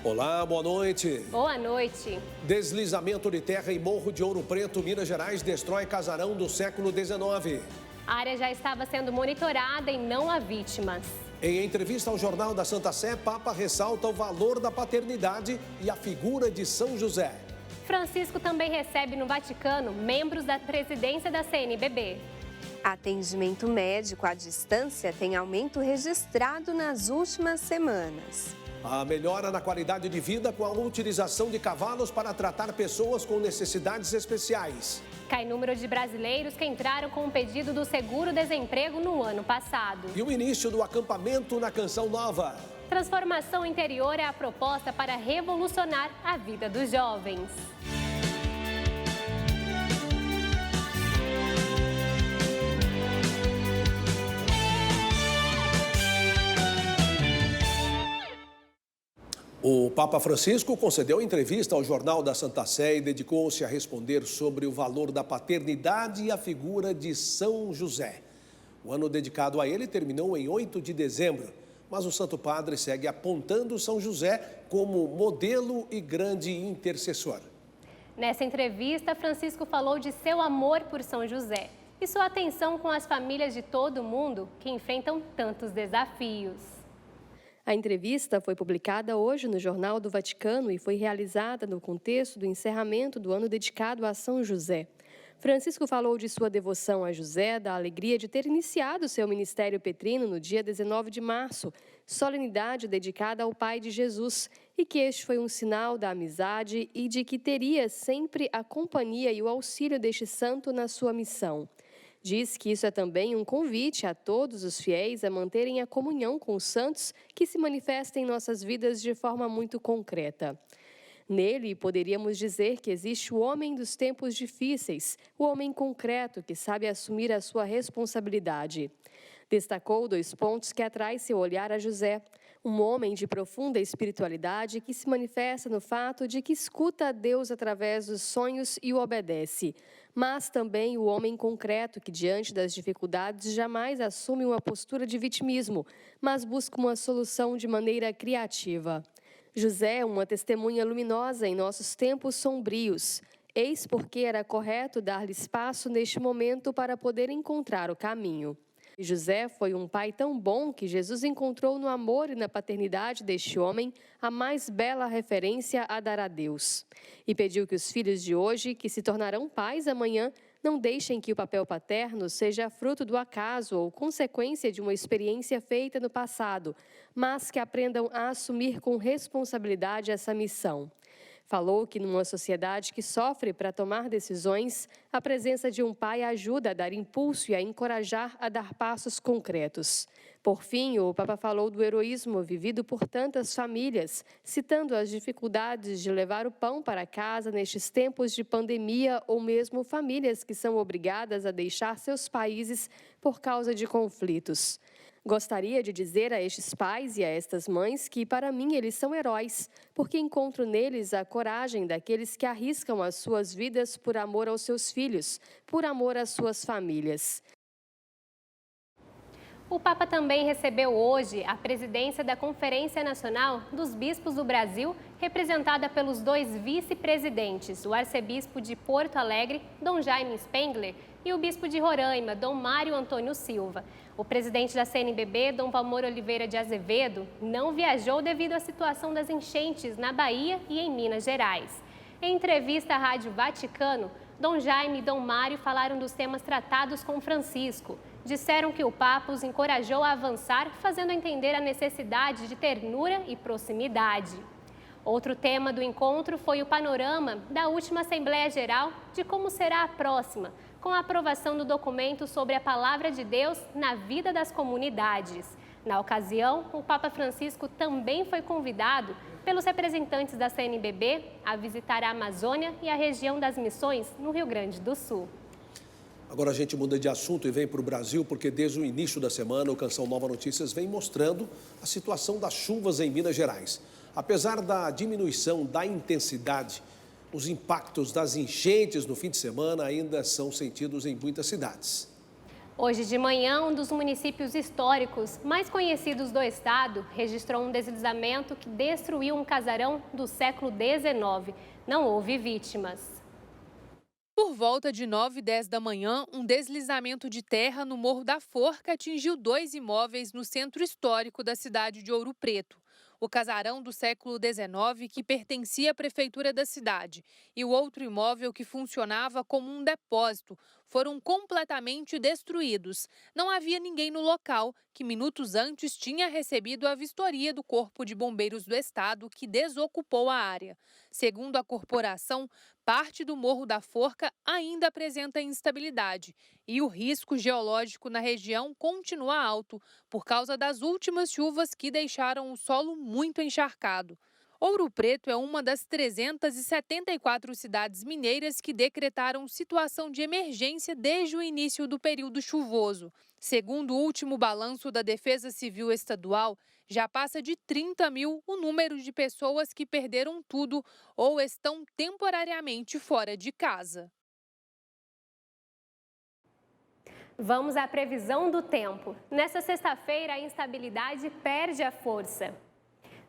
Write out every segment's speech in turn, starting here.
Olá, boa noite. Boa noite. Deslizamento de terra em Morro de Ouro Preto, Minas Gerais, destrói casarão do século XIX. A área já estava sendo monitorada e não há vítimas. Em entrevista ao Jornal da Santa Sé, Papa ressalta o valor da paternidade e a figura de São José. Francisco também recebe no Vaticano membros da presidência da CNBB. Atendimento médico à distância tem aumento registrado nas últimas semanas. A melhora na qualidade de vida com a utilização de cavalos para tratar pessoas com necessidades especiais. Cai número de brasileiros que entraram com o pedido do seguro-desemprego no ano passado. E o início do acampamento na Canção Nova. Transformação interior é a proposta para revolucionar a vida dos jovens. O Papa Francisco concedeu entrevista ao Jornal da Santa Sé e dedicou-se a responder sobre o valor da paternidade e a figura de São José. O ano dedicado a ele terminou em 8 de dezembro, mas o Santo Padre segue apontando São José como modelo e grande intercessor. Nessa entrevista, Francisco falou de seu amor por São José e sua atenção com as famílias de todo o mundo que enfrentam tantos desafios. A entrevista foi publicada hoje no Jornal do Vaticano e foi realizada no contexto do encerramento do ano dedicado a São José. Francisco falou de sua devoção a José, da alegria de ter iniciado seu ministério petrino no dia 19 de março, solenidade dedicada ao Pai de Jesus, e que este foi um sinal da amizade e de que teria sempre a companhia e o auxílio deste santo na sua missão. Diz que isso é também um convite a todos os fiéis a manterem a comunhão com os santos que se manifestam em nossas vidas de forma muito concreta. Nele, poderíamos dizer que existe o homem dos tempos difíceis, o homem concreto que sabe assumir a sua responsabilidade. Destacou 2 pontos que atraem seu olhar a José. Um homem de profunda espiritualidade que se manifesta no fato de que escuta a Deus através dos sonhos e o obedece. Mas também o homem concreto que, diante das dificuldades, jamais assume uma postura de vitimismo, mas busca uma solução de maneira criativa. José é uma testemunha luminosa em nossos tempos sombrios. Eis porque era correto dar-lhe espaço neste momento para poder encontrar o caminho. José foi um pai tão bom que Jesus encontrou no amor e na paternidade deste homem a mais bela referência a dar a Deus. E pediu que os filhos de hoje, que se tornarão pais amanhã, não deixem que o papel paterno seja fruto do acaso ou consequência de uma experiência feita no passado, mas que aprendam a assumir com responsabilidade essa missão. Falou que numa sociedade que sofre para tomar decisões, a presença de um pai ajuda a dar impulso e a encorajar a dar passos concretos. Por fim, o Papa falou do heroísmo vivido por tantas famílias, citando as dificuldades de levar o pão para casa nestes tempos de pandemia ou mesmo famílias que são obrigadas a deixar seus países por causa de conflitos. Gostaria de dizer a estes pais e a estas mães que, para mim, eles são heróis, porque encontro neles a coragem daqueles que arriscam as suas vidas por amor aos seus filhos, por amor às suas famílias. O Papa também recebeu hoje a presidência da Conferência Nacional dos Bispos do Brasil, representada pelos 2 vice-presidentes, o arcebispo de Porto Alegre, Dom Jaime Spengler, e o bispo de Roraima, Dom Mário Antônio Silva. O presidente da CNBB, Dom Valmor Oliveira de Azevedo, não viajou devido à situação das enchentes na Bahia e em Minas Gerais. Em entrevista à Rádio Vaticano, Dom Jaime e Dom Mário falaram dos temas tratados com Francisco. Disseram que o Papa os encorajou a avançar, fazendo entender a necessidade de ternura e proximidade. Outro tema do encontro foi o panorama da última Assembleia Geral de como será a próxima, com a aprovação do documento sobre a Palavra de Deus na vida das comunidades. Na ocasião, o Papa Francisco também foi convidado pelos representantes da CNBB a visitar a Amazônia e a região das Missões, no Rio Grande do Sul. Agora a gente muda de assunto e vem para o Brasil, porque desde o início da semana o Canção Nova Notícias vem mostrando a situação das chuvas em Minas Gerais. Apesar da diminuição da intensidade, os impactos das enchentes no fim de semana ainda são sentidos em muitas cidades. Hoje de manhã, um dos municípios históricos mais conhecidos do estado registrou um deslizamento que destruiu um casarão do século XIX. Não houve vítimas. Por volta de 9h10 da manhã, um deslizamento de terra no Morro da Forca atingiu 2 imóveis no centro histórico da cidade de Ouro Preto. O casarão do século XIX, que pertencia à prefeitura da cidade, e o outro imóvel que funcionava como um depósito, foram completamente destruídos. Não havia ninguém no local, que minutos antes tinha recebido a vistoria do Corpo de Bombeiros do Estado, que desocupou a área. Segundo a corporação, parte do Morro da Forca ainda apresenta instabilidade e o risco geológico na região continua alto por causa das últimas chuvas que deixaram o solo muito encharcado. Ouro Preto é uma das 374 cidades mineiras que decretaram situação de emergência desde o início do período chuvoso. Segundo o último balanço da Defesa Civil Estadual, já passa de 30 mil o número de pessoas que perderam tudo ou estão temporariamente fora de casa. Vamos à previsão do tempo. Nesta sexta-feira, a instabilidade perde a força.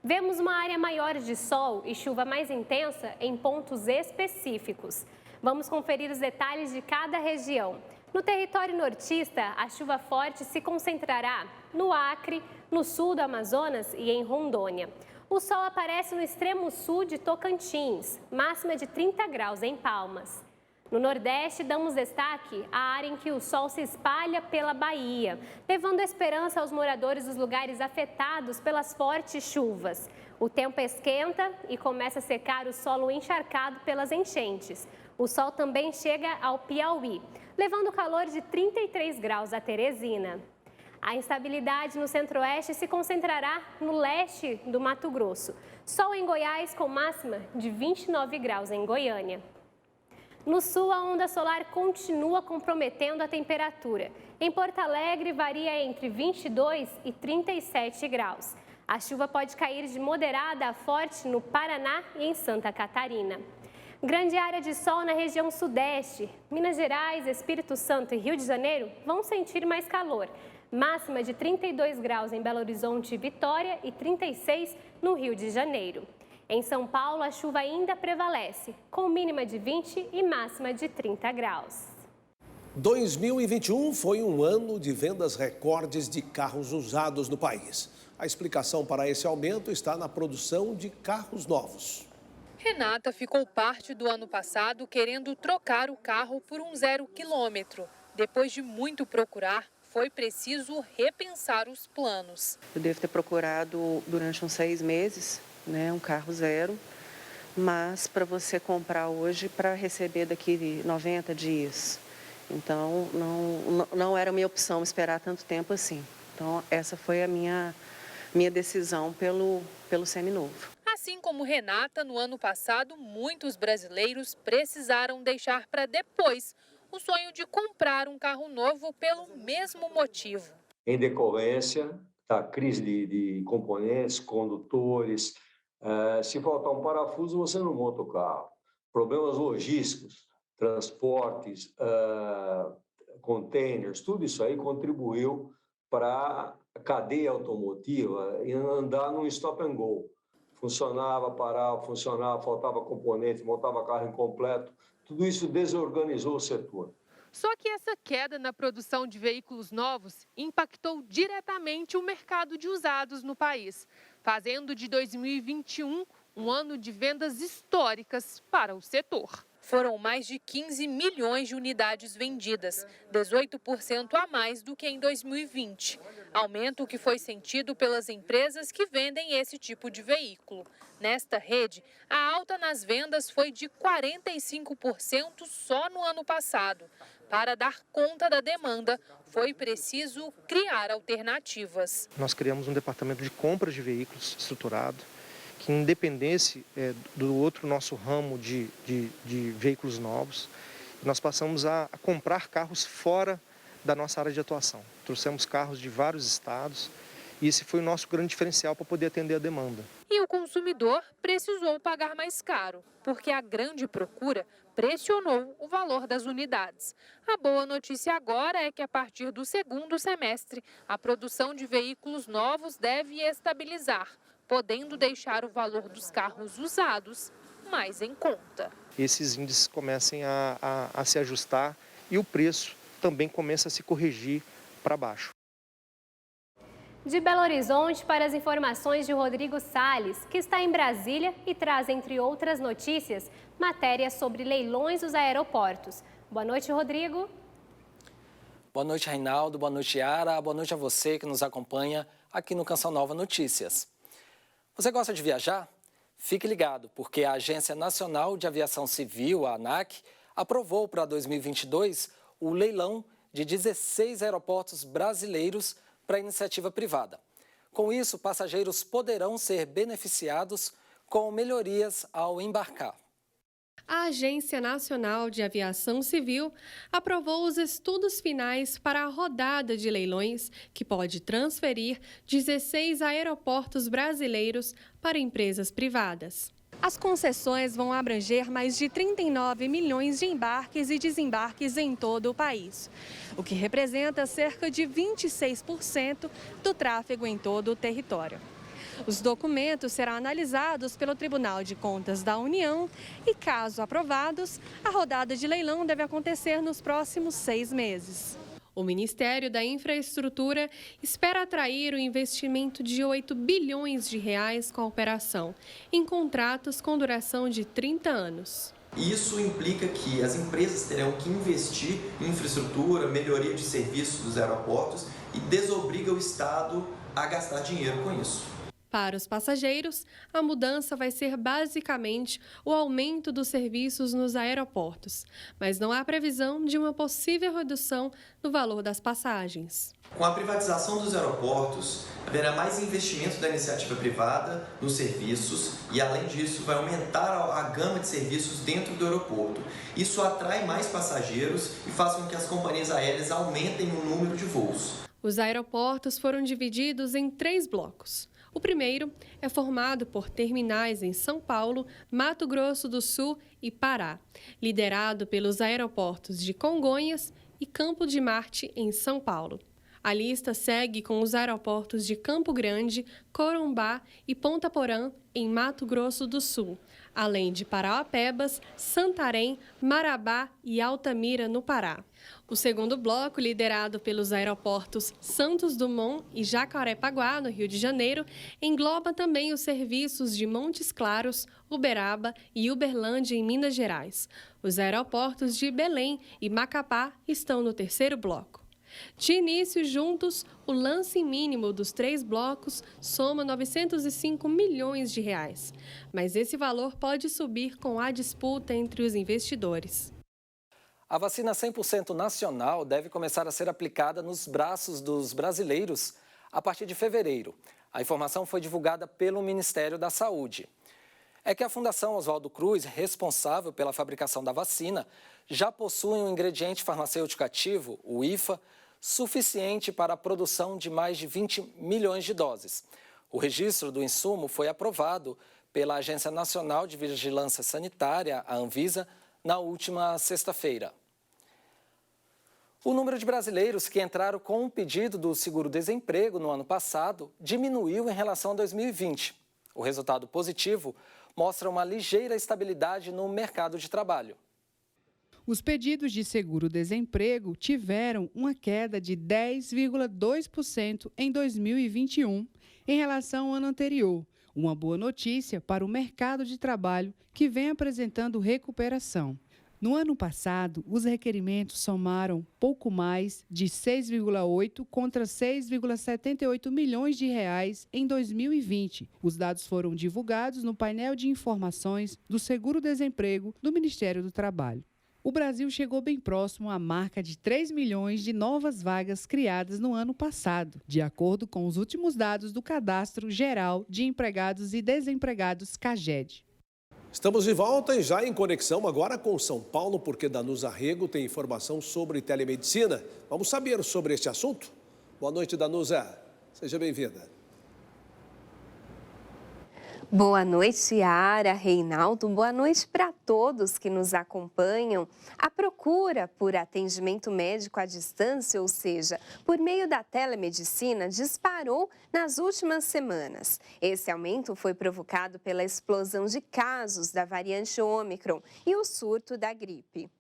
Vemos uma área maior de sol e chuva mais intensa em pontos específicos. Vamos conferir os detalhes de cada região. No território nortista, a chuva forte se concentrará no Acre, no sul do Amazonas e em Rondônia. O sol aparece no extremo sul de Tocantins, máxima de 30 graus em Palmas. No Nordeste, damos destaque à área em que o sol se espalha pela Bahia, levando esperança aos moradores dos lugares afetados pelas fortes chuvas. O tempo esquenta e começa a secar o solo encharcado pelas enchentes. O sol também chega ao Piauí, levando calor de 33 graus a Teresina. A instabilidade no centro-oeste se concentrará no leste do Mato Grosso. Sol em Goiás com máxima de 29 graus em Goiânia. No sul, a onda solar continua comprometendo a temperatura. Em Porto Alegre, varia entre 22 e 37 graus. A chuva pode cair de moderada a forte no Paraná e em Santa Catarina. Grande área de sol na região sudeste. Minas Gerais, Espírito Santo e Rio de Janeiro vão sentir mais calor. Máxima de 32 graus em Belo Horizonte e Vitória e 36 no Rio de Janeiro. Em São Paulo, a chuva ainda prevalece, com mínima de 20 e máxima de 30 graus. 2021 foi um ano de vendas recordes de carros usados no país. A explicação para esse aumento está na produção de carros novos. Renata ficou parte do ano passado querendo trocar o carro por um 0 quilômetro. Depois de muito procurar, foi preciso repensar os planos. Eu devo ter procurado durante uns 6 meses, um carro zero, mas para você comprar hoje para receber daqui 90 dias. Então, não era minha opção esperar tanto tempo assim. Então, essa foi a minha decisão pelo seminovo. Assim como Renata, no ano passado, muitos brasileiros precisaram deixar para depois o sonho de comprar um carro novo pelo mesmo motivo. Em decorrência da crise de componentes, condutores, se faltar um parafuso, você não monta o carro. Problemas logísticos, transportes, containers, tudo isso aí contribuiu para a cadeia automotiva e andar num stop and go. Funcionava, parava, funcionava, faltava componente, montava carro incompleto. Tudo isso desorganizou o setor. Só que essa queda na produção de veículos novos impactou diretamente o mercado de usados no país, fazendo de 2021 um ano de vendas históricas para o setor. Foram mais de 15 milhões de unidades vendidas, 18% a mais do que em 2020. Aumento que foi sentido pelas empresas que vendem esse tipo de veículo. Nesta rede, a alta nas vendas foi de 45% só no ano passado. Para dar conta da demanda, foi preciso criar alternativas. Nós criamos um departamento de compra de veículos estruturado, que independesse do outro nosso ramo de veículos novos, nós passamos a comprar carros fora da nossa área de atuação. Trouxemos carros de vários estados e esse foi o nosso grande diferencial para poder atender a demanda. e o consumidor precisou pagar mais caro, porque a grande procura pressionou o valor das unidades. A boa notícia agora é que a partir do segundo semestre, a produção de veículos novos deve estabilizar, podendo deixar o valor dos carros usados mais em conta. Esses índices comecem a se ajustar e o preço também começa a se corrigir para baixo. De Belo Horizonte para as informações de Rodrigo Salles, que está em Brasília e traz, entre outras notícias, matérias sobre leilões dos aeroportos. Boa noite, Rodrigo. Boa noite, Reinaldo. Boa noite, Yara. Boa noite a você que nos acompanha aqui no Canção Nova Notícias. Você gosta de viajar? Fique ligado, porque a Agência Nacional de Aviação Civil, a ANAC, aprovou para 2022 o leilão de 16 aeroportos brasileiros para iniciativa privada. Com isso, passageiros poderão ser beneficiados com melhorias ao embarcar. A Agência Nacional de Aviação Civil aprovou os estudos finais para a rodada de leilões, que pode transferir 16 aeroportos brasileiros para empresas privadas. As concessões vão abranger mais de 39 milhões de embarques e desembarques em todo o país, o que representa cerca de 26% do tráfego em todo o território. Os documentos serão analisados pelo Tribunal de Contas da União e, caso aprovados, a rodada de leilão deve acontecer nos próximos 6 meses. O Ministério da Infraestrutura espera atrair o investimento de 8 bilhões de reais com a operação, em contratos com duração de 30 anos. Isso implica que as empresas terão que investir em infraestrutura, melhoria de serviços dos aeroportos e desobriga o Estado a gastar dinheiro com isso. Para os passageiros, a mudança vai ser basicamente o aumento dos serviços nos aeroportos, mas não há previsão de uma possível redução no valor das passagens. Com a privatização dos aeroportos, haverá mais investimento da iniciativa privada nos serviços e, além disso, vai aumentar a gama de serviços dentro do aeroporto. Isso atrai mais passageiros e faz com que as companhias aéreas aumentem o número de voos. Os aeroportos foram divididos em 3 blocos. O primeiro é formado por terminais em São Paulo, Mato Grosso do Sul e Pará, liderado pelos aeroportos de Congonhas e Campo de Marte, em São Paulo. A lista segue com os aeroportos de Campo Grande, Corumbá e Ponta Porã, em Mato Grosso do Sul, além de Parauapebas, Santarém, Marabá e Altamira, no Pará. O segundo bloco, liderado pelos aeroportos Santos Dumont e Jacarepaguá, no Rio de Janeiro, engloba também os serviços de Montes Claros, Uberaba e Uberlândia, em Minas Gerais. Os aeroportos de Belém e Macapá estão no terceiro bloco. De início, juntos, o lance mínimo dos 3 blocos soma 905 milhões de reais. Mas esse valor pode subir com a disputa entre os investidores. A vacina 100% nacional deve começar a ser aplicada nos braços dos brasileiros a partir de fevereiro. A informação foi divulgada pelo Ministério da Saúde. É que a Fundação Oswaldo Cruz, responsável pela fabricação da vacina, já possui um ingrediente farmacêutico ativo, o IFA, suficiente para a produção de mais de 20 milhões de doses. O registro do insumo foi aprovado pela Agência Nacional de Vigilância Sanitária, a Anvisa, na última sexta-feira. O número de brasileiros que entraram com um pedido do seguro-desemprego no ano passado diminuiu em relação a 2020. O resultado positivo mostra uma ligeira estabilidade no mercado de trabalho. Os pedidos de seguro-desemprego tiveram uma queda de 10,2% em 2021 em relação ao ano anterior. Uma boa notícia para o mercado de trabalho, que vem apresentando recuperação. No ano passado, os requerimentos somaram pouco mais de 6,8 contra 6,78 milhões de reais em 2020. Os dados foram divulgados no painel de informações do Seguro-Desemprego do Ministério do Trabalho. O Brasil chegou bem próximo à marca de 3 milhões de novas vagas criadas no ano passado, de acordo com os últimos dados do Cadastro Geral de Empregados e Desempregados, CAGED. Estamos de volta e já em conexão agora com São Paulo, porque Danusa Rego tem informação sobre telemedicina. Vamos saber sobre este assunto? Boa noite, Danusa. Seja bem-vinda. Boa noite, Yara, Reinaldo. Boa noite para todos que nos acompanham. A procura por atendimento médico à distância, ou seja, por meio da telemedicina, disparou nas últimas semanas. Esse aumento foi provocado pela explosão de casos da variante Ômicron e o surto da gripe.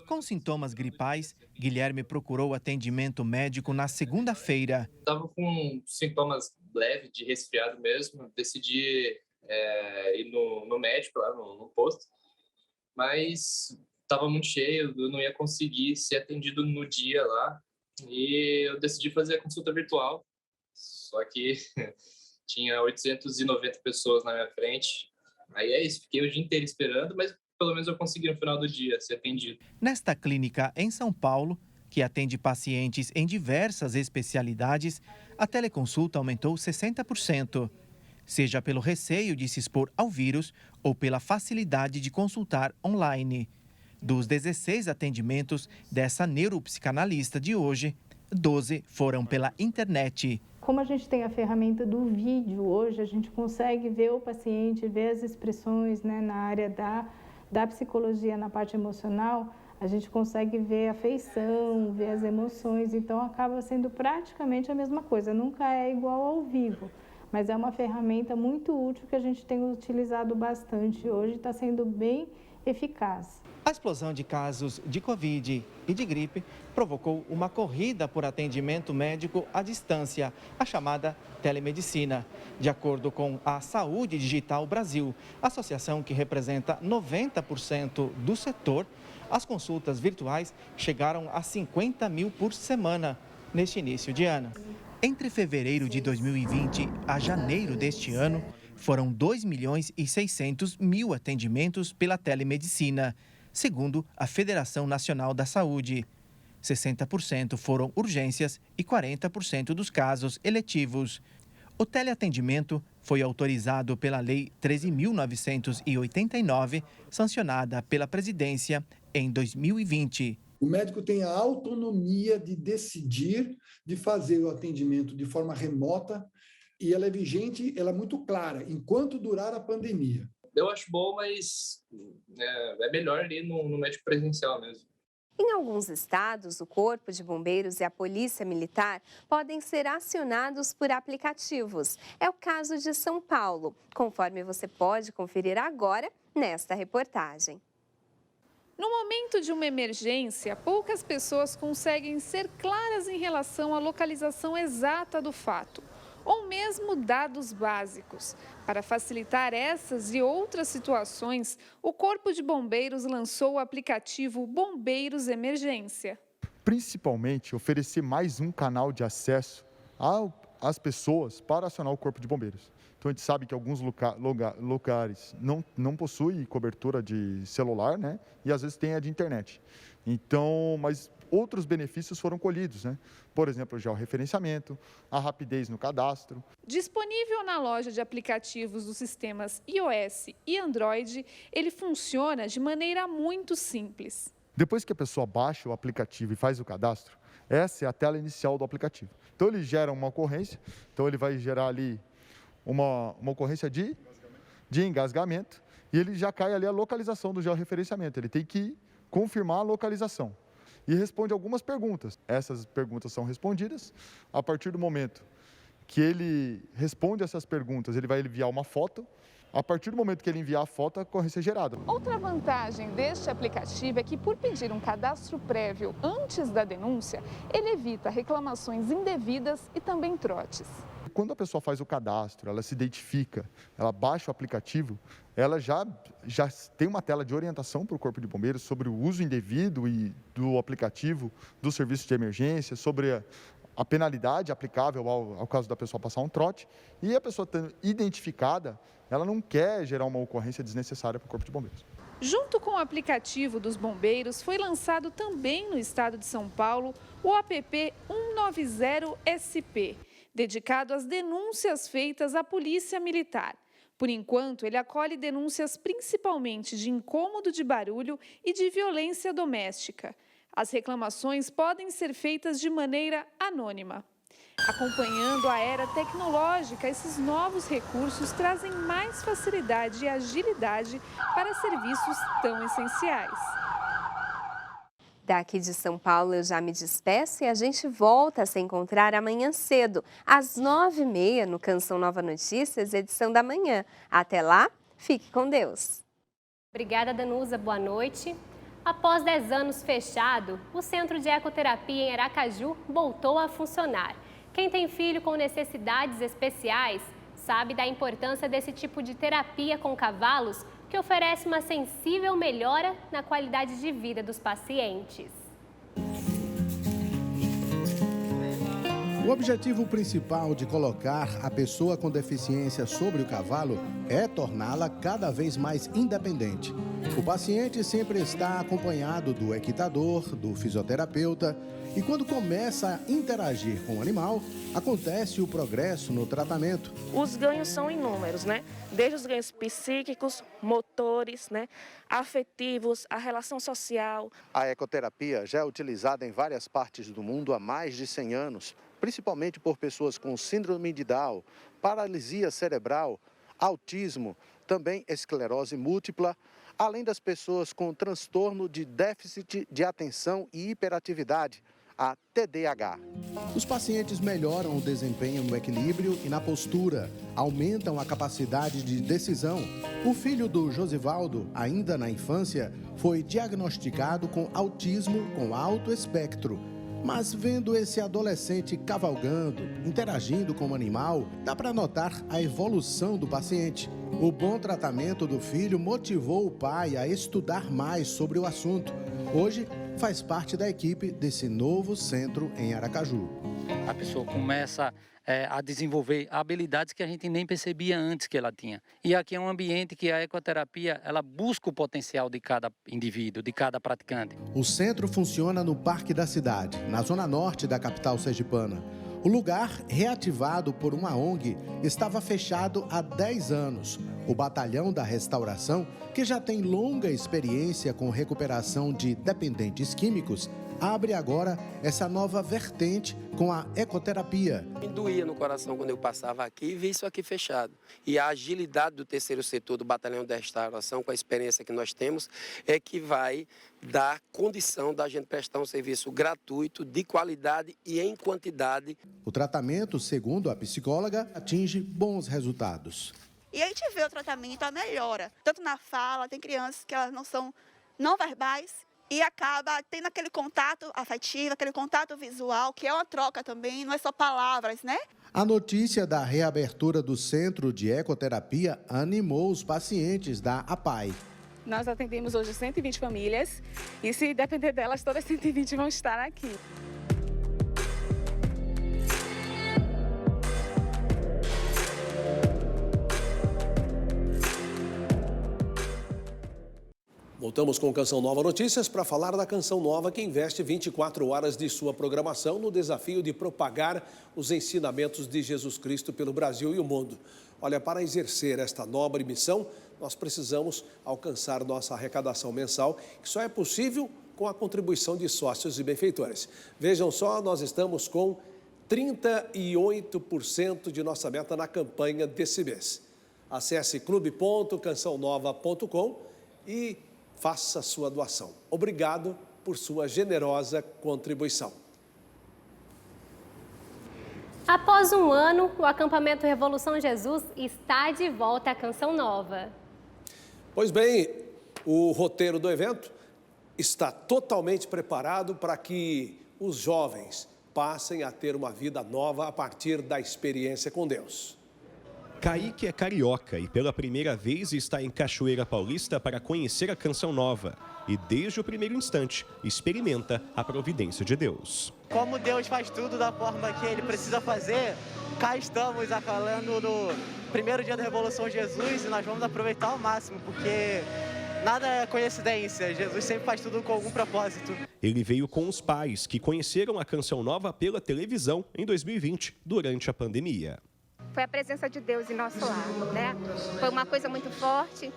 Com sintomas gripais, Guilherme procurou atendimento médico na segunda-feira. Estava com sintomas leves de resfriado mesmo, decidi ir no médico, lá no posto, mas estava muito cheio, eu não ia conseguir ser atendido no dia lá, e eu decidi fazer a consulta virtual, só que tinha 890 pessoas na minha frente, aí é isso, fiquei o dia inteiro esperando, mas pelo menos eu consegui no final do dia ser atendido. Nesta clínica em São Paulo, que atende pacientes em diversas especialidades, a teleconsulta aumentou 60%, seja pelo receio de se expor ao vírus ou pela facilidade de consultar online. Dos 16 atendimentos dessa neuropsicanalista de hoje, 12 foram pela internet. Como a gente tem a ferramenta do vídeo hoje, a gente consegue ver o paciente, ver as expressões, né, na área da psicologia, na parte emocional, a gente consegue ver a afeição, ver as emoções, então acaba sendo praticamente a mesma coisa, nunca é igual ao vivo, mas é uma ferramenta muito útil que a gente tem utilizado bastante hoje, está sendo bem eficaz. A explosão de casos de Covid e de gripe provocou uma corrida por atendimento médico à distância, a chamada telemedicina. De acordo com a Saúde Digital Brasil, associação que representa 90% do setor, as consultas virtuais chegaram a 50 mil por semana neste início de ano. Entre fevereiro de 2020 a janeiro deste ano, foram 2.600.000 atendimentos pela telemedicina, segundo a Federação Nacional da Saúde. 60% foram urgências e 40% dos casos eletivos. O teleatendimento foi autorizado pela Lei 13.989, sancionada pela Presidência em 2020. O médico tem a autonomia de decidir, de fazer o atendimento de forma remota, e ela é vigente, ela é muito clara, enquanto durar a pandemia. Eu acho bom, mas é melhor ali no médico presencial mesmo. Em alguns estados, o Corpo de Bombeiros e a Polícia Militar podem ser acionados por aplicativos. É o caso de São Paulo, conforme você pode conferir agora nesta reportagem. No momento de uma emergência, poucas pessoas conseguem ser claras em relação à localização exata do fato, ou mesmo dados básicos. Para facilitar essas e outras situações, o Corpo de Bombeiros lançou o aplicativo Bombeiros Emergência. Principalmente, oferecer mais um canal de acesso às pessoas para acionar o Corpo de Bombeiros. Então, a gente sabe que alguns lugares não possuem cobertura de celular, né? E às vezes tem a de internet. Então, mas outros benefícios foram colhidos, né? Por exemplo, o georreferenciamento, a rapidez no cadastro. Disponível na loja de aplicativos dos sistemas iOS e Android, ele funciona de maneira muito simples. Depois que a pessoa baixa o aplicativo e faz o cadastro, essa é a tela inicial do aplicativo. Então, ele gera uma ocorrência, então ele vai gerar ali uma ocorrência de engasgamento, e ele já cai ali a localização do georreferenciamento. Ele tem que confirmar a localização e responde algumas perguntas. Essas perguntas são respondidas. A partir do momento que ele responde essas perguntas, ele vai enviar uma foto. A partir do momento que ele enviar a foto, a ocorrência é gerada. Outra vantagem deste aplicativo é que, por pedir um cadastro prévio antes da denúncia, ele evita reclamações indevidas e também trotes. Quando a pessoa faz o cadastro, ela se identifica, ela baixa o aplicativo, ela já tem uma tela de orientação para o Corpo de Bombeiros sobre o uso indevido do aplicativo, do serviço de emergência, sobre a penalidade aplicável ao caso da pessoa passar um trote. E a pessoa estando identificada, ela não quer gerar uma ocorrência desnecessária para o Corpo de Bombeiros. Junto com o aplicativo dos bombeiros, foi lançado também no estado de São Paulo o app 190SP, dedicado às denúncias feitas à Polícia Militar. Por enquanto, ele acolhe denúncias principalmente de incômodo de barulho e de violência doméstica. As reclamações podem ser feitas de maneira anônima. Acompanhando a era tecnológica, esses novos recursos trazem mais facilidade e agilidade para serviços tão essenciais. Daqui de São Paulo eu já me despeço e a gente volta a se encontrar amanhã cedo, às 9h30, no Canção Nova Notícias, edição da manhã. Até lá, fique com Deus. Obrigada, Danusa. Boa noite. Após 10 anos fechado, o Centro de Ecoterapia em Aracaju voltou a funcionar. Quem tem filho com necessidades especiais sabe da importância desse tipo de terapia com cavalos, que oferece uma sensível melhora na qualidade de vida dos pacientes. O objetivo principal de colocar a pessoa com deficiência sobre o cavalo é torná-la cada vez mais independente. O paciente sempre está acompanhado do equitador, do fisioterapeuta, e quando começa a interagir com o animal, acontece o progresso no tratamento. Os ganhos são inúmeros, né? Desde os ganhos psíquicos, motores, né? Afetivos, a relação social. A ecoterapia já é utilizada em várias partes do mundo há mais de 100 anos, principalmente por pessoas com síndrome de Down, paralisia cerebral, autismo, também esclerose múltipla, além das pessoas com transtorno de déficit de atenção e hiperatividade, a TDAH. Os pacientes melhoram o desempenho no equilíbrio e na postura, aumentam a capacidade de decisão. O filho do Josivaldo, ainda na infância, foi diagnosticado com autismo com alto espectro. Mas vendo esse adolescente cavalgando, interagindo com o animal, dá para notar a evolução do paciente. O bom tratamento do filho motivou o pai a estudar mais sobre o assunto. Hoje, faz parte da equipe desse novo centro em Aracaju. A pessoa começa a desenvolver habilidades que a gente nem percebia antes que ela tinha. E aqui é um ambiente que a ecoterapia, ela busca o potencial de cada indivíduo, de cada praticante. O centro funciona no Parque da Cidade, na zona norte da capital sergipana. O lugar, reativado por uma ONG, estava fechado há 10 anos. O Batalhão da Restauração, que já tem longa experiência com recuperação de dependentes químicos, abre agora essa nova vertente com a ecoterapia. Me doía no coração quando eu passava aqui e vi isso aqui fechado. E a agilidade do terceiro setor do Batalhão da Restauração, com a experiência que nós temos, é que vai dar condição da gente prestar um serviço gratuito, de qualidade e em quantidade. O tratamento, segundo a psicóloga, atinge bons resultados. E a gente vê o tratamento, a melhora, tanto na fala, tem crianças que elas não são não verbais, e acaba tendo aquele contato afetivo, aquele contato visual, que é uma troca também, não é só palavras, né? A notícia da reabertura do Centro de Ecoterapia animou os pacientes da APAI. Nós atendemos hoje 120 famílias e, se depender delas, todas 120 vão estar aqui. Voltamos com Canção Nova Notícias para falar da Canção Nova, que investe 24 horas de sua programação no desafio de propagar os ensinamentos de Jesus Cristo pelo Brasil e o mundo. Olha, para exercer esta nobre missão, nós precisamos alcançar nossa arrecadação mensal, que só é possível com a contribuição de sócios e benfeitores. Vejam só, nós estamos com 38% de nossa meta na campanha desse mês. Acesse clube.cançãonova.com e faça sua doação. Obrigado por sua generosa contribuição. Após um ano, o acampamento Revolução Jesus está de volta à Canção Nova. Pois bem, o roteiro do evento está totalmente preparado para que os jovens passem a ter uma vida nova a partir da experiência com Deus. Kaique é carioca e pela primeira vez está em Cachoeira Paulista para conhecer a Canção Nova. E desde o primeiro instante, experimenta a providência de Deus. Como Deus faz tudo da forma que Ele precisa fazer, cá estamos falando do primeiro dia da Revolução Jesus e nós vamos aproveitar ao máximo, porque nada é coincidência, Jesus sempre faz tudo com algum propósito. Ele veio com os pais que conheceram a Canção Nova pela televisão em 2020, durante a pandemia. foi a presença de Deus em nosso lar, né? Foi uma coisa muito forte,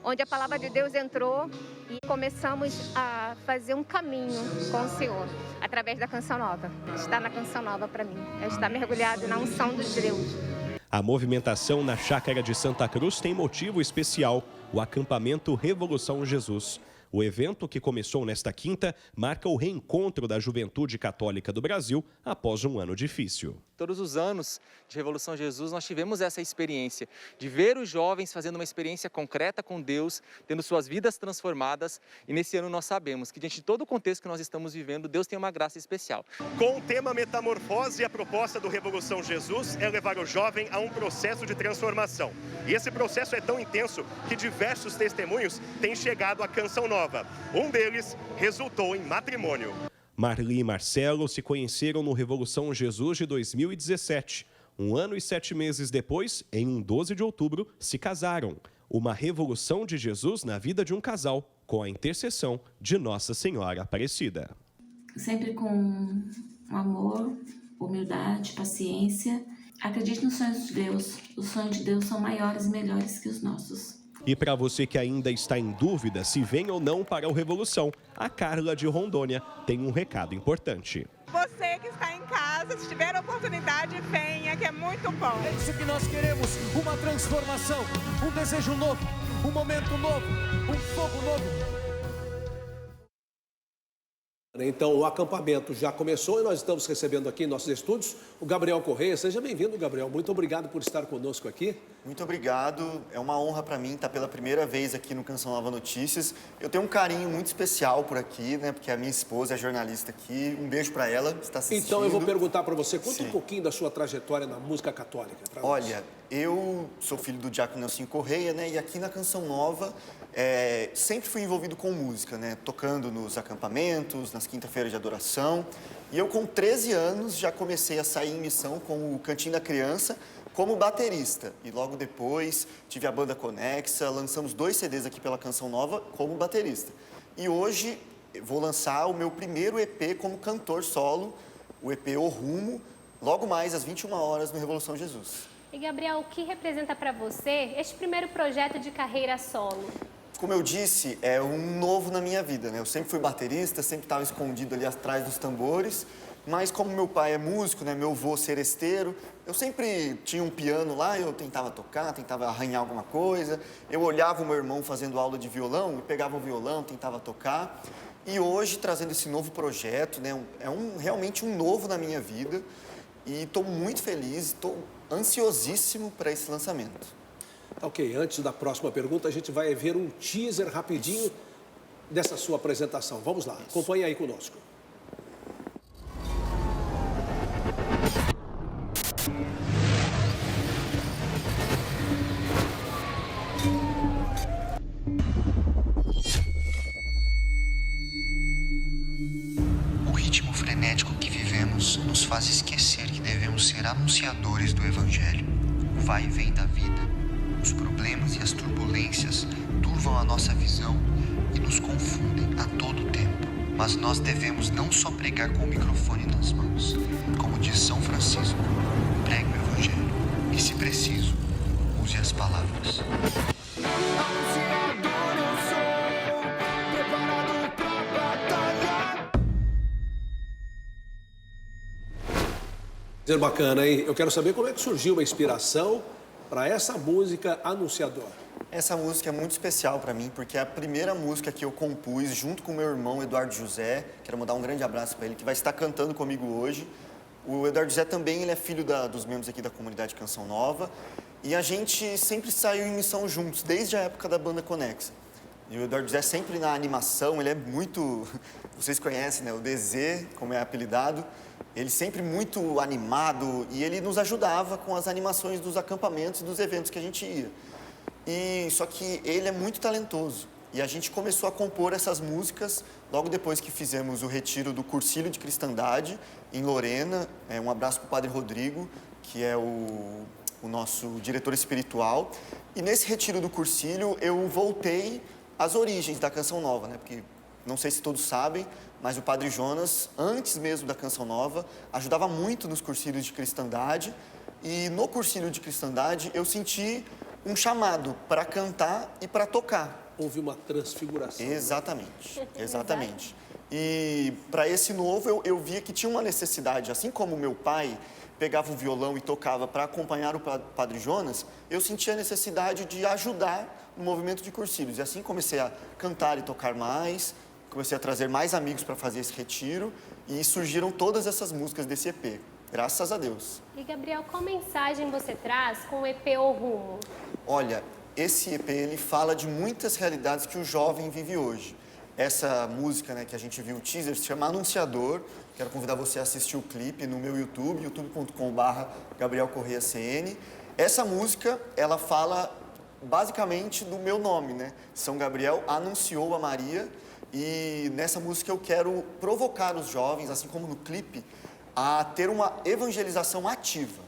onde a palavra de Deus entrou e começamos a fazer um caminho com o Senhor, através da Canção Nova. Estar na Canção Nova para mim, é estar mergulhado na unção dos Deus. A movimentação na Chácara de Santa Cruz tem motivo especial, o acampamento Revolução Jesus. O evento, que começou nesta quinta, marca o reencontro da juventude católica do Brasil após um ano difícil. Todos os anos de Revolução Jesus, nós tivemos essa experiência de ver os jovens fazendo uma experiência concreta com Deus, tendo suas vidas transformadas. E nesse ano nós sabemos que, diante de todo o contexto que nós estamos vivendo, Deus tem uma graça especial. Com o tema Metamorfose, a proposta do Revolução Jesus é levar o jovem a um processo de transformação. E esse processo é tão intenso que diversos testemunhos têm chegado à Canção Nova. Um deles resultou em matrimônio. Marli e Marcelo se conheceram no Revolução Jesus de 2017. 1 ano e 7 meses depois, em um 12 de outubro, se casaram. Uma revolução de Jesus na vida de um casal, com a intercessão de Nossa Senhora Aparecida. Sempre com amor, humildade, paciência. Acredite nos sonhos de Deus. Os sonhos de Deus são maiores e melhores que os nossos. E para você que ainda está em dúvida se vem ou não para o Revolução, a Carla de Rondônia tem um recado importante. Você que está em casa, se tiver oportunidade, venha, que é muito bom. É isso que nós queremos, uma transformação, um desejo novo, um momento novo, um fogo novo. Então, o acampamento já começou e nós estamos recebendo aqui em nossos estúdios o Gabriel Correia. Seja bem-vindo, Gabriel. Muito obrigado por estar conosco aqui. Muito obrigado. É uma honra para mim estar pela primeira vez aqui no Canção Nova Notícias. Eu tenho um carinho muito especial por aqui, né? Porque a minha esposa é jornalista aqui. Um beijo para ela, que está assistindo. Então, eu vou perguntar para você, conta um pouquinho da sua trajetória na música católica. Olha, eu sou filho do diácono Nelsinho Correia, né? E aqui na Canção Nova, sempre fui envolvido com música, né? Tocando nos acampamentos, nas quinta-feiras de adoração. E eu, com 13 anos, já comecei a sair em missão com o Cantinho da Criança como baterista. E logo depois tive a banda Conexa, lançamos 2 CDs aqui pela Canção Nova como baterista. E hoje vou lançar o meu primeiro EP como cantor solo, o EP O Rumo, logo mais às 21 horas no Revolução Jesus. E, Gabriel, o que representa para você este primeiro projeto de carreira solo? Como eu disse, é um novo na minha vida, né? Eu sempre fui baterista, sempre estava escondido ali atrás dos tambores, mas como meu pai é músico, né? Meu avô seresteiro, eu sempre tinha um piano lá, eu tentava tocar, tentava arranhar alguma coisa. Eu olhava o meu irmão fazendo aula de violão, e pegava o violão, tentava tocar. E hoje, trazendo esse novo projeto, né? Realmente um novo na minha vida. E estou muito feliz, estou ansiosíssimo para esse lançamento. Ok, antes da próxima pergunta, a gente vai ver um teaser rapidinho dessa sua apresentação. Vamos lá, acompanhe aí conosco. O ritmo frenético que vivemos nos faz esquecer que devemos ser anunciadores do Evangelho. O vai e vem da vida, os problemas e as turbulências turvam a nossa visão e nos confundem a todo tempo. Mas nós devemos não só pregar com o microfone nas mãos, como diz São Francisco, pregue o Evangelho e, se preciso, use as palavras. Bacana, hein? Eu quero saber como é que surgiu a inspiração para essa música Anunciador. Essa música é muito especial para mim, porque é a primeira música que eu compus junto com meu irmão Eduardo José. Quero mandar um grande abraço para ele, que vai estar cantando comigo hoje. O Eduardo José também ele é filho dos membros aqui da comunidade Canção Nova. E a gente sempre saiu em missão juntos, desde a época da banda Conexa. E o Eduardo José sempre na animação, ele é muito... Vocês conhecem, né? O DZ, como é apelidado. Ele sempre muito animado e ele nos ajudava com as animações dos acampamentos e dos eventos que a gente ia. Só que ele é muito talentoso e a gente começou a compor essas músicas logo depois que fizemos o retiro do Cursilho de Cristandade em Lorena. Um abraço para o Padre Rodrigo, que é o nosso diretor espiritual. E nesse retiro do Cursilho eu voltei às origens da Canção Nova, né? Porque não sei se todos sabem, mas o Padre Jonas, antes mesmo da Canção Nova, ajudava muito nos cursilhos de cristandade E no cursinho de cristandade eu senti um chamado para cantar e para tocar. Houve uma transfiguração. Exatamente, exatamente. E para esse novo eu via que tinha uma necessidade, assim como meu pai pegava o violão e tocava para acompanhar o Padre Jonas, eu sentia a necessidade de ajudar no movimento de cursilhos. E assim comecei a cantar e tocar mais, comecei a trazer mais amigos para fazer esse retiro e surgiram todas essas músicas desse EP, graças a Deus. E Gabriel, qual mensagem você traz com o EP O Rumo? Olha, esse EP ele fala de muitas realidades que o jovem vive hoje. Essa música, né, que a gente viu o teaser, se chama Anunciador. Quero convidar você a assistir o clipe no meu YouTube, youtube.com/GabrielCorreiaCN. Essa música, ela fala basicamente do meu nome, né? São Gabriel anunciou a Maria e nessa música eu quero provocar os jovens, assim como no clipe, a ter uma evangelização ativa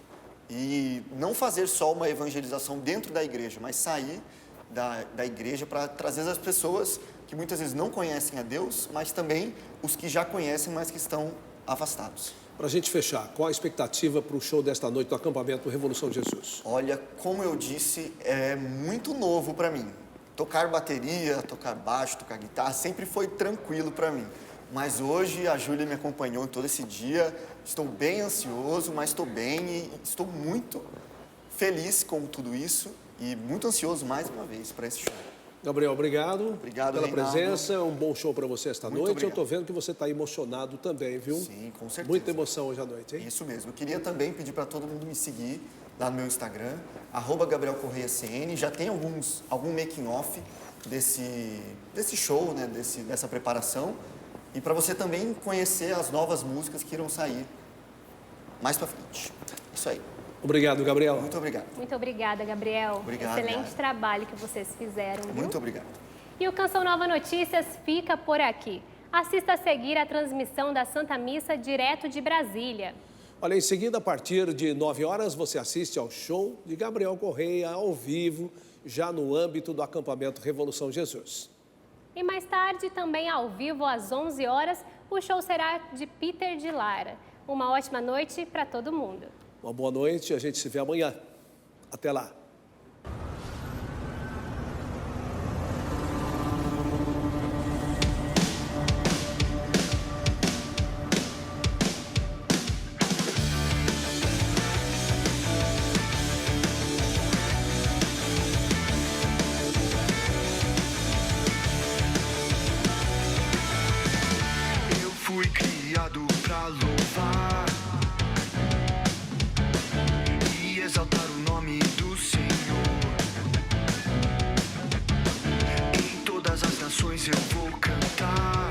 e não fazer só uma evangelização dentro da igreja, mas sair da igreja para trazer as pessoas que muitas vezes não conhecem a Deus, mas também os que já conhecem, mas que estão afastados. Para a gente fechar, qual a expectativa para o show desta noite do acampamento Revolução Jesus? Olha, como eu disse, é muito novo para mim. Tocar bateria, tocar baixo, tocar guitarra, sempre foi tranquilo para mim. Mas hoje a Júlia me acompanhou todo esse dia, estou bem ansioso, mas estou bem e estou muito feliz com tudo isso e muito ansioso mais uma vez para esse show. Gabriel, obrigado pela Reinaldo. presença, um bom show para você esta noite. Obrigado. Eu estou vendo que você está emocionado também, viu? Sim, com certeza. Muita emoção hoje à noite, hein? Isso mesmo. Eu queria também pedir para todo mundo me seguir lá no meu Instagram, @GabrielCorreiaCN. Já tem algum making off desse show, né? dessa preparação. E para você também conhecer as novas músicas que irão sair mais para frente. Isso aí. Obrigado, Gabriel. Muito obrigado. Muito obrigada, Gabriel. Obrigado, Excelente Yara. trabalho que vocês fizeram, viu? Muito obrigado. E o Canção Nova Notícias fica por aqui. Assista a seguir a transmissão da Santa Missa direto de Brasília. Olha, em seguida, a partir de 9 horas, você assiste ao show de Gabriel Correia ao vivo, já no âmbito do acampamento Revolução Jesus. E mais tarde, também ao vivo, às 11 horas, o show será de Peter de Lara. Uma ótima noite para todo mundo. Uma boa noite, a gente se vê amanhã. Até lá. Eu fui criado pra louvar e exaltar o nome do Senhor. Em todas as nações eu vou cantar,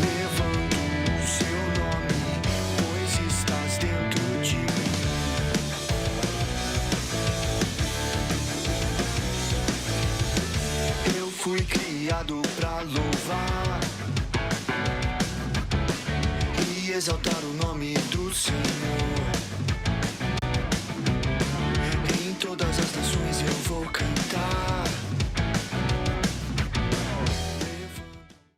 levando o seu nome, pois estás dentro de mim. Eu fui criado pra louvar e exaltar o nome do Senhor.